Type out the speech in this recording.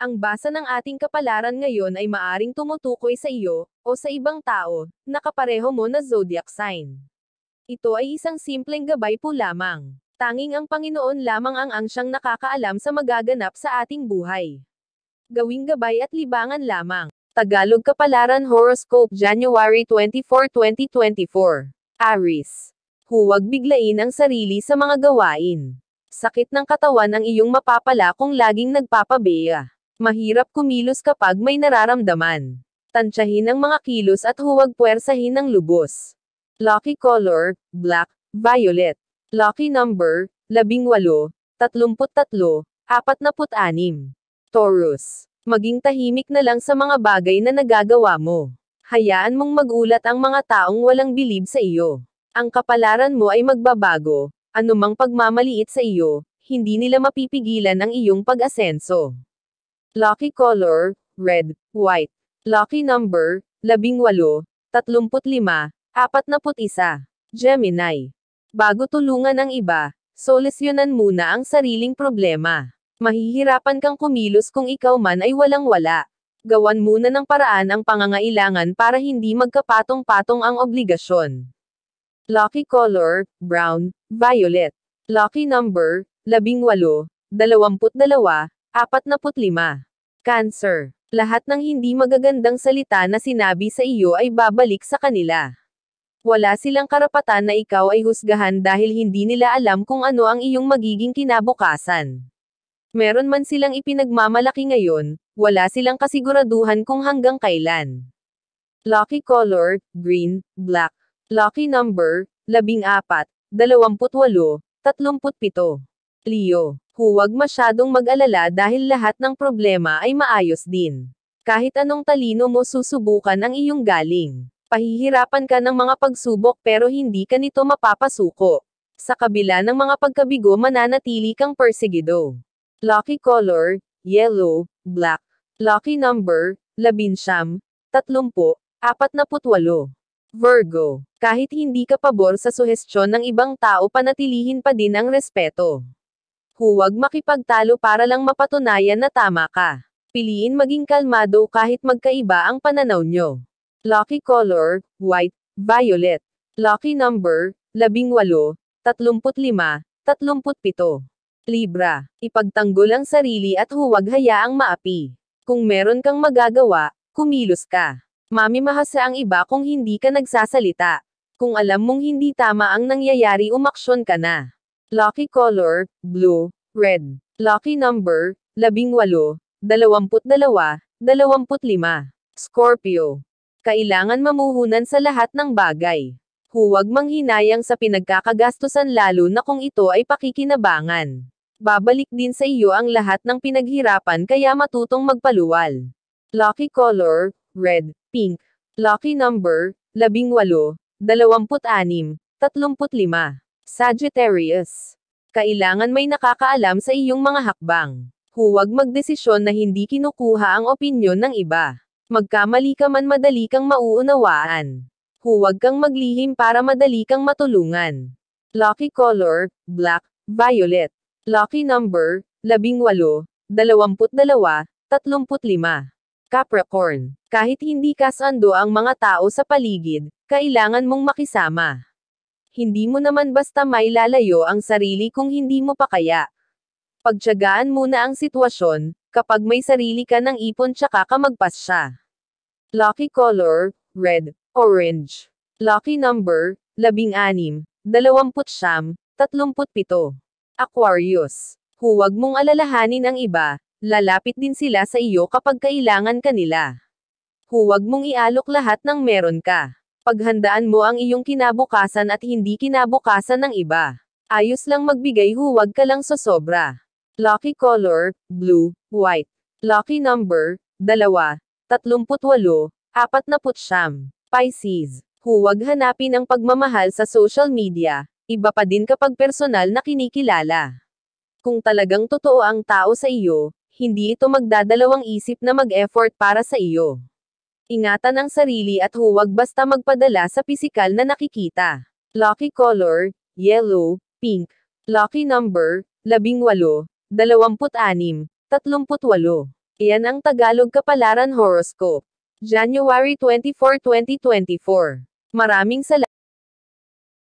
Ang basa ng ating kapalaran ngayon ay maaring tumutukoy sa iyo, o sa ibang tao, na kapareho mo na zodiac sign. Ito ay isang simpleng gabay po lamang. Tanging ang Panginoon lamang ang siyang nakakaalam sa magaganap sa ating buhay. Gawing gabay at libangan lamang. Tagalog Kapalaran Horoscope January 24, 2024. Aries. Huwag biglain ang sarili sa mga gawain. Sakit ng katawan ang iyong mapapala kung laging nagpapabeya. Mahirap kumilos kapag may nararamdaman. Tansyahin ang mga kilos at huwag puwersahin ng lubos. Lucky color, black, violet. Lucky number, 18, 33, 46. Taurus. Maging tahimik na lang sa mga bagay na nagagawa mo. Hayaan mong magulat ang mga taong walang bilib sa iyo. Ang kapalaran mo ay magbabago, anumang pagmamaliit sa iyo, hindi nila mapipigilan ang iyong pag-asenso. Lucky color, red, white. Lucky number, 18, 35, 41. Gemini. Bago tulungan ang iba, solusyonan muna ang sariling problema. Mahihirapan kang kumilos kung ikaw man ay walang-wala. Gawan muna ng paraan ang pangangailangan para hindi magkapatong-patong ang obligasyon. Lucky color, brown, violet. Lucky number, 18, 22, 45. Cancer. Lahat ng hindi magagandang salita na sinabi sa iyo ay babalik sa kanila. Wala silang karapatan na ikaw ay husgahan dahil hindi nila alam kung ano ang iyong magiging kinabukasan. Meron man silang ipinagmamalaki ngayon, wala silang kasiguraduhan kung hanggang kailan. Lucky color, green, black. Lucky number, 14, 28, 37. Leo. Huwag masyadong mag-alala dahil lahat ng problema ay maayos din. Kahit anong talino mo susubukan ang iyong galing. Pahihirapan ka ng mga pagsubok pero hindi ka nito mapapasuko. Sa kabila ng mga pagkabigo mananatili kang perseguido. Lucky color, yellow, black. Lucky number, 11, 30, 48. Virgo. Kahit hindi ka pabor sa suhestyon ng ibang tao panatilihin pa din ang respeto. Huwag makipagtalo para lang mapatunayan na tama ka. Piliin maging kalmado kahit magkaiba ang pananaw nyo. Lucky color, white, violet. Lucky number, 18, 35, 37. Libra. Ipagtanggol ang sarili at huwag hayaang maapi. Kung meron kang magagawa, kumilos ka. Mamimahasa ang iba kung hindi ka nagsasalita. Kung alam mong hindi tama ang nangyayari umaksyon ka na. Lucky color, blue, red. Lucky number, 18, 22, 25. Scorpio. Kailangan mamuhunan sa lahat ng bagay. Huwag manghinayang sa pinagkakagastusan lalo na kung ito ay pakikinabangan. Babalik din sa iyo ang lahat ng pinaghirapan kaya matutong magpaluwal. Lucky color, red, pink. Lucky number, 18, 26, 35. Sagittarius. Kailangan may nakakaalam sa iyong mga hakbang. Huwag magdesisyon na hindi kinukuha ang opinyon ng iba. Magkamali ka man madali kang mauunawaan. Huwag kang maglihim para madali kang matulungan. Lucky color, black, violet. Lucky number, 18, 22, 35. Capricorn. Kahit hindi kasando ang mga tao sa paligid, kailangan mong makisama. Hindi mo naman basta may lalayo ang sarili kung hindi mo pa kaya. Pagtiyagaan muna ang sitwasyon, kapag may sarili ka ng ipon tsaka ka magpasya. Lucky color, red, orange. Lucky number, 16, 29, 37. Aquarius. Huwag mong alalahanin ang iba, lalapit din sila sa iyo kapag kailangan ka nila. Huwag mong ialok lahat ng meron ka. Paghandaan mo ang iyong kinabukasan at hindi kinabukasan ng iba. Ayos lang magbigay huwag ka lang sosobra. Lucky color, blue, white. Lucky number, 2, 38, 49. Pisces. Huwag hanapin ang pagmamahal sa social media, iba pa din kapag personal na kinikilala. Kung talagang totoo ang tao sa iyo, hindi ito magdadalawang isip na mag-effort para sa iyo. Ingatan ang sarili at huwag basta magpadala sa pisikal na nakikita. Lucky color, yellow, pink. Lucky number, 18, 26, 38. Iyan ang Tagalog Kapalaran Horoscope. January 24, 2024. Maraming salamat.